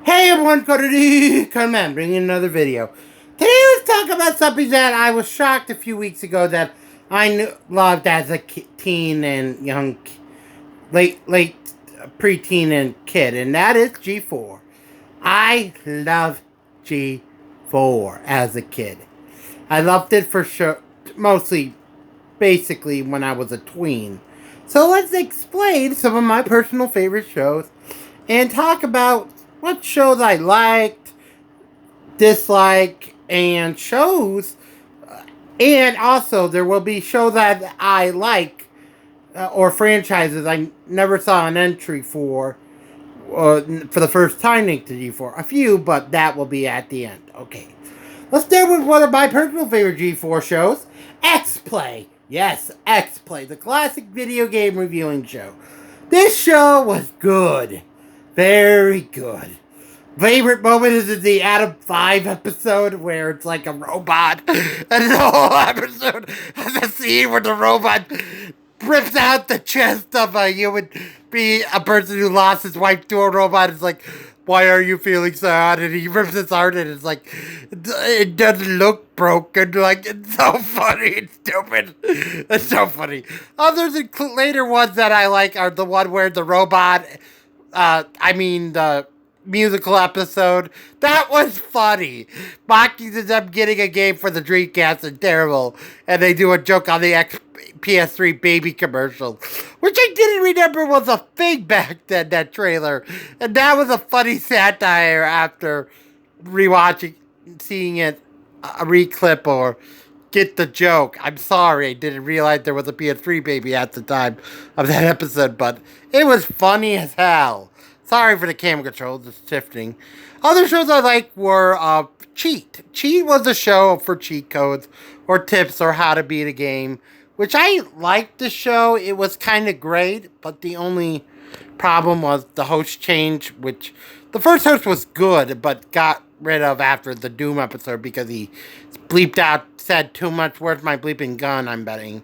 Hey everyone, come on, bringing another video. Today let's talk about something that I was shocked a few weeks ago that loved as a teen and late preteen and kid, and that is G4. I loved G4 as a kid. I loved it for sure, mostly, basically, when I was a tween. So let's explain some of my personal favorite shows and talk about what shows I liked, dislike, and shows. And also, there will be shows that I like or franchises I never saw an entry for the first time into G4. A few, but that will be at the end. Okay. Let's start with one of my personal favorite G4 shows, X-Play. Yes, X-Play, the classic video game reviewing show. This show was good. Very good. Favorite moment is in the Adam 5 episode where it's like a robot. And the whole episode has a scene where the robot rips out the chest of a human being, a person who lost his wife to a robot. It's like, why are you feeling sad? And he rips his heart and it's like, it doesn't look broken. Like, it's so funny. It's stupid. It's so funny. Others, later ones that I like are the one where the robot, the musical episode. That was funny. Mocking them getting a game for the Dreamcast and terrible. And they do a joke on the PS3 baby commercial, which I didn't remember was a thing back then, that trailer. And that was a funny satire after rewatching, seeing it, a reclip or get the joke. I'm sorry, I didn't realize there was a PS3 baby at the time of that episode, but it was funny as hell. Sorry for the camera control, just shifting. Other shows I like were Cheat. Cheat was a show for cheat codes or tips or how to beat a game, which I liked the show. It was kind of great, but the only problem was the host change, which the first host was good, but got rid of after the Doom episode because he bleeped out, said too much. Where's my bleeping gun? I'm betting.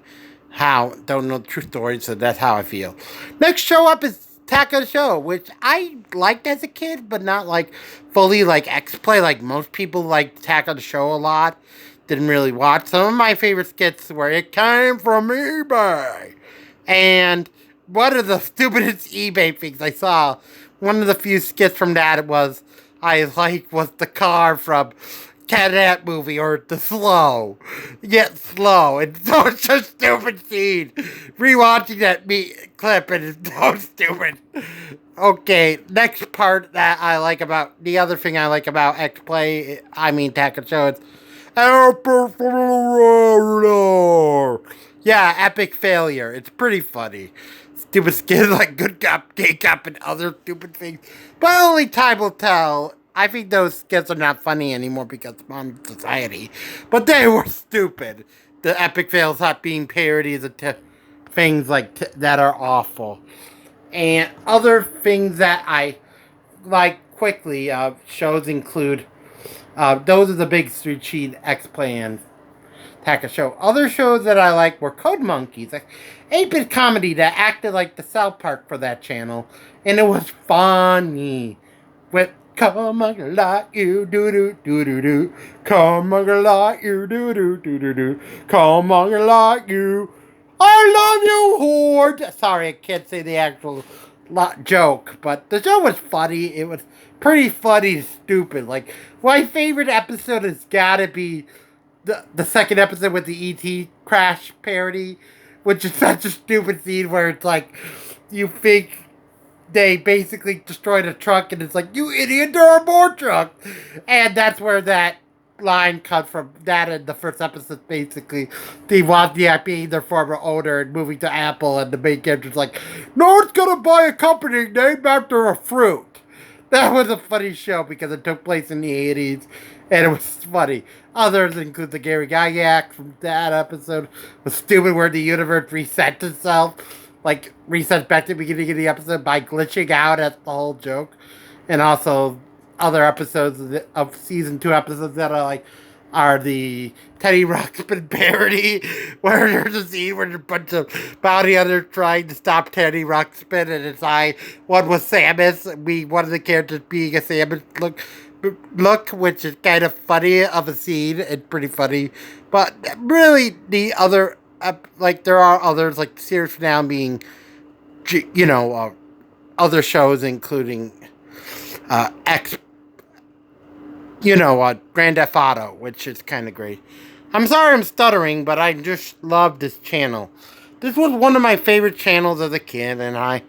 How? Don't know the true story, so that's how I feel. Next show up is Attack of the Show, which I liked as a kid, but not like fully like X-Play. Like most people liked Attack of the Show a lot. Didn't really watch. Some of my favorite skits were It Came From eBay. And one of the stupidest eBay things I saw, one of the few skits from that was the car from Cat movie, or the slow. Yet slow. It's such a stupid scene. Rewatching that clip, and it's so stupid. Okay, next part that I like about, the other thing I like about X-Play, Attack of Show, it's yeah, epic failure. It's pretty funny. Stupid skins like Good Cop, Gay Cop, and other stupid things. But only time will tell. I think those skits are not funny anymore because of modern society. But they were stupid. The epic fails not being parodies of things that are awful. And other things that I like quickly, shows include, those are the big three: Cheat, X-Play, and Attack of Show. Other shows that I like were Code Monkeys, like 8-bit comedy that acted like the South Park for that channel. And it was funny. With Come on, like you do do do do do. Come on, like you do do do do do. Come on, like you. I love you, horde. Sorry, I can't say the actual joke, but the show was funny. It was pretty funny and stupid. Like, my favorite episode has gotta be the second episode with the E.T. crash parody, which is such a stupid scene where it's like, you think they basically destroyed a truck, and it's like, you idiot, there are more trucks! And that's where that line comes from. That in the first episode, basically, Steve Wozniak being their former owner and moving to Apple, and the main character's like, no one's gonna buy a company named after a fruit. That was a funny show because it took place in the 80s, and it was funny. Others include the Gary Gygax from that episode. It was stupid where the universe resets itself. Like, resets back to the beginning of the episode by glitching out. That's the whole joke. And also other episodes of season 2 episodes that are like, are the Teddy Ruxpin parody, where there's a scene where there's a bunch of bounty hunters trying to stop Teddy Ruxpin, and it's one was Samus. One of the characters being a Samus look, which is kind of funny of a scene. It's pretty funny, but really the other there are others like series now being, other shows including X Grand Theft Auto, which is kind of great. I'm sorry I'm stuttering, but I just love this channel. This was one of my favorite channels as a kid, and I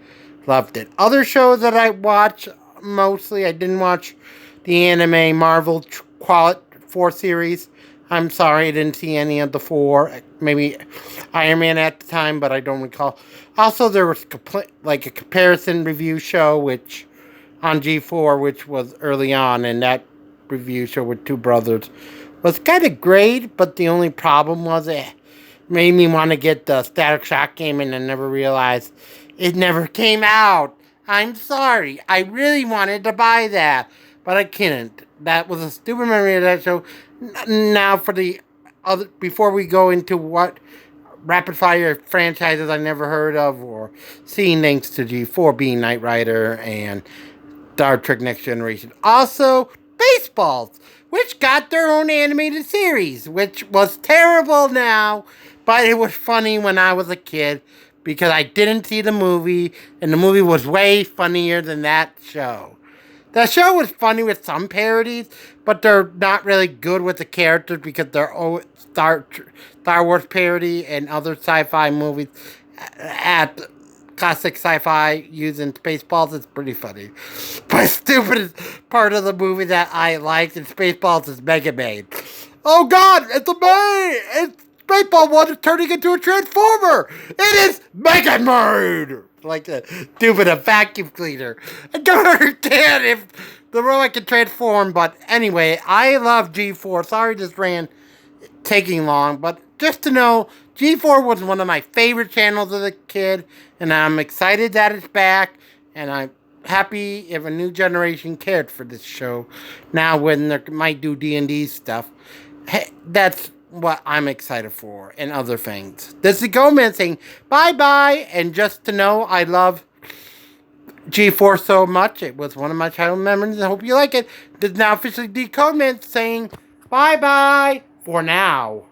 loved it. Other shows that I watch, mostly, I didn't watch the anime Marvel 4 series. I'm sorry, I didn't see any of the 4. Maybe Iron Man at the time, but I don't recall. Also, there was a comparison review show, which on G4, which was early on, and that review show with two brothers was kind of great, but the only problem was it made me want to get the Static Shock game, and I never realized it never came out. I'm sorry. I really wanted to buy that, but I couldn't. That was a stupid memory of that show. Now for the other, before we go into what rapid fire franchises I never heard of or seen thanks to G4 being Knight Rider and Star Trek Next Generation. Also, Baseballs, which got their own animated series, which was terrible now, but it was funny when I was a kid because I didn't see the movie, and the movie was way funnier than that show. The show was funny with some parodies, but they're not really good with the characters because they're Star Wars parody and other sci-fi movies at classic sci-fi using Spaceballs is pretty funny. But stupidest part of the movie that I liked in Spaceballs is Mega Man. Oh God, it's a man! It's Spaceball 1 is turning into a transformer! It is Mega Man! Like a vacuum cleaner. I don't understand if the robot can transform, but anyway, I love G4. Sorry this ran taking long, but just to know, G4 was one of my favorite channels as a kid, and I'm excited that it's back, and I'm happy if a new generation cared for this show. Now when they might do D&D stuff, hey, that's what I'm excited for, and other things. This is Gomez saying bye-bye, and just to know, I love G4 so much. It was one of my childhood memories. I hope you like it. This is now officially D. Gomez saying bye-bye for now.